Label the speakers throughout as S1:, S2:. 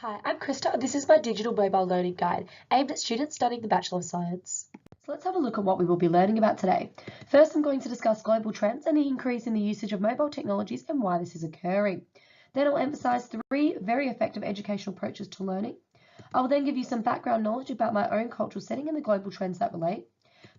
S1: Hi, I'm Krista and this is my digital mobile learning guide aimed at students studying the Bachelor of Science. So let's have a look at what we will be learning about today. First, I'm going to discuss global trends and the increase in the usage of mobile technologies and why this is occurring. Then I'll emphasize 3 very effective educational approaches to learning. I will then give you some background knowledge about my own cultural setting and the global trends that relate.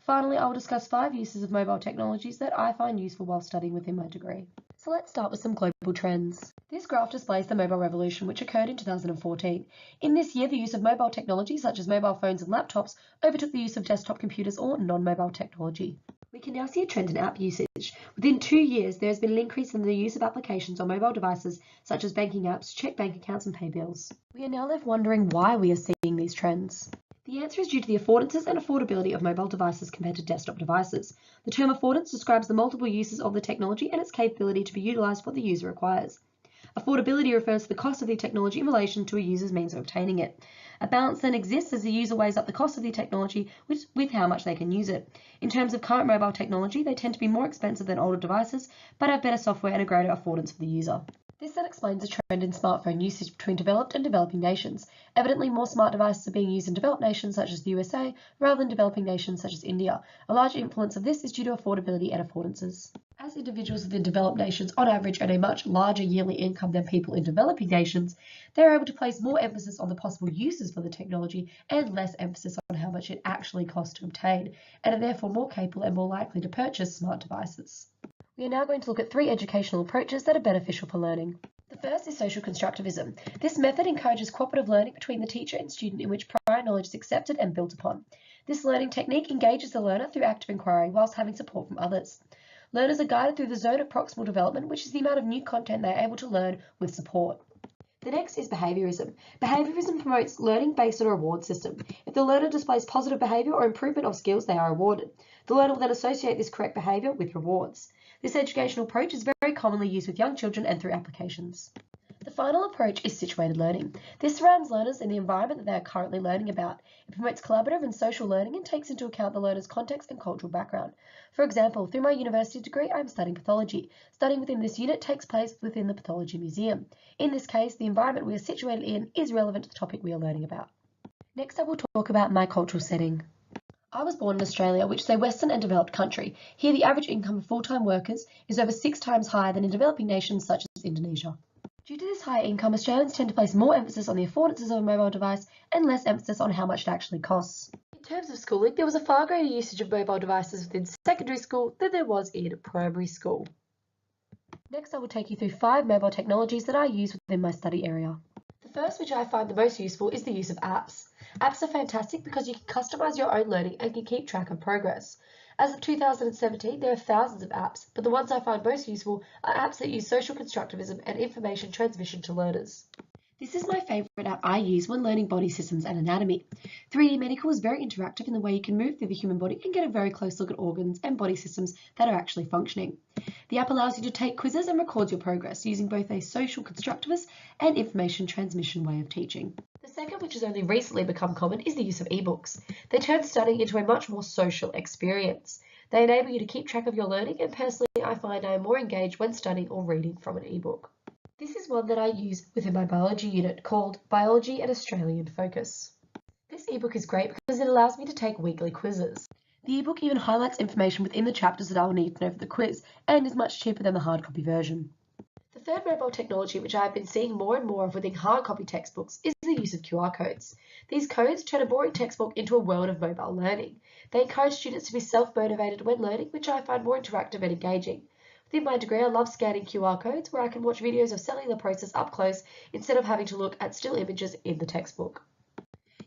S1: Finally, I will discuss 5 uses of mobile technologies that I find useful while studying within my degree. So let's start with some global trends. This graph displays the mobile revolution, which occurred in 2014. In this year, the use of mobile technology, such as mobile phones and laptops, overtook the use of desktop computers or non-mobile technology. We can now see a trend in app usage. Within 2 years, there has been an increase in the use of applications on mobile devices, such as banking apps, check bank accounts, and pay bills. We are now left wondering why we are seeing these trends. The answer is due to the affordances and affordability of mobile devices compared to desktop devices. The term affordance describes the multiple uses of the technology and its capability to be utilised for what the user requires. Affordability refers to the cost of the technology in relation to a user's means of obtaining it. A balance then exists as the user weighs up the cost of the technology with how much they can use it. In terms of current mobile technology, they tend to be more expensive than older devices, but have better software and a greater affordance for the user. This then explains the trend in smartphone usage between developed and developing nations. Evidently, more smart devices are being used in developed nations such as the USA rather than developing nations such as India. A large influence of this is due to affordability and affordances. As individuals within developed nations on average earn a much larger yearly income than people in developing nations, they are able to place more emphasis on the possible uses for the technology and less emphasis on how much it actually costs to obtain, and are therefore more capable and more likely to purchase smart devices. We are now going to look at 3 educational approaches that are beneficial for learning. The first is social constructivism. This method encourages cooperative learning between the teacher and student in which prior knowledge is accepted and built upon. This learning technique engages the learner through active inquiry whilst having support from others. Learners are guided through the zone of proximal development, which is the amount of new content they are able to learn with support. The next is behaviorism. Behaviorism promotes learning based on a reward system. If the learner displays positive behavior or improvement of skills, they are rewarded. The learner will then associate this correct behavior with rewards. This educational approach is very commonly used with young children and through applications. The final approach is situated learning. This surrounds learners in the environment that they are currently learning about. It promotes collaborative and social learning and takes into account the learner's context and cultural background. For example, through my university degree, I am studying pathology. Studying within this unit takes place within the Pathology Museum. In this case, the environment we are situated in is relevant to the topic we are learning about. Next, I will talk about my cultural setting. I was born in Australia, which is a Western and developed country. Here, the average income of full-time workers is over 6 times higher than in developing nations such as Indonesia. Due to this higher income, Australians tend to place more emphasis on the affordances of a mobile device and less emphasis on how much it actually costs. In terms of schooling, there was a far greater usage of mobile devices within secondary school than there was in primary school. Next, I will take you through 5 mobile technologies that I use within my study area. The first, which I find the most useful, is the use of apps. Apps are fantastic because you can customize your own learning and can keep track of progress. As of 2017, there are thousands of apps, but the ones I find most useful are apps that use social constructivism and information transmission to learners. This is my favourite app I use when learning body systems and anatomy. 3D Medical is very interactive in the way you can move through the human body and get a very close look at organs and body systems that are actually functioning. The app allows you to take quizzes and records your progress using both a social constructivist and information transmission way of teaching. The second, which has only recently become common, is the use of ebooks. They turn studying into a much more social experience. They enable you to keep track of your learning, and personally I find I am more engaged when studying or reading from an ebook. This is one that I use within my biology unit called Biology and Australian Focus. This ebook is great because it allows me to take weekly quizzes. The ebook even highlights information within the chapters that I will need to know for the quiz and is much cheaper than the hard copy version. The third mobile technology which I have been seeing more and more of within hard copy textbooks is the use of QR codes. These codes turn a boring textbook into a world of mobile learning. They encourage students to be self-motivated when learning, which I find more interactive and engaging. Within my degree, I love scanning QR codes where I can watch videos of cellular process up close instead of having to look at still images in the textbook.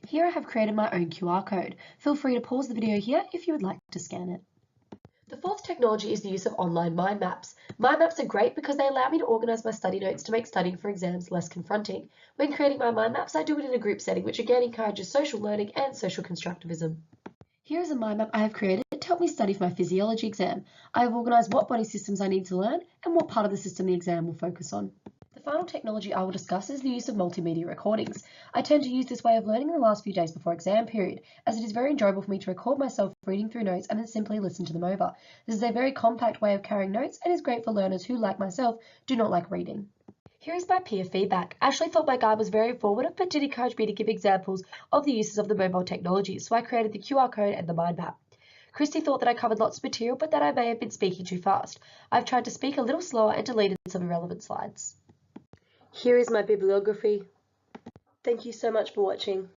S1: Here I have created my own QR code. Feel free to pause the video here if you would like to scan it. The fourth technology is the use of online mind maps. Mind maps are great because they allow me to organise my study notes to make studying for exams less confronting. When creating my mind maps, I do it in a group setting, which again encourages social learning and social constructivism. Here is a mind map I have created to help me study for my physiology exam. I have organised what body systems I need to learn and what part of the system the exam will focus on. The final technology I will discuss is the use of multimedia recordings. I tend to use this way of learning in the last few days before exam period, as it is very enjoyable for me to record myself reading through notes and then simply listen to them over. This is a very compact way of carrying notes and is great for learners who, like myself, do not like reading. Here is my peer feedback. Ashley thought my guide was very informative, but did encourage me to give examples of the uses of the mobile technologies, so I created the QR code and the mind map. Christy thought that I covered lots of material, but that I may have been speaking too fast. I've tried to speak a little slower and deleted some irrelevant slides. Here is my bibliography. Thank you so much for watching.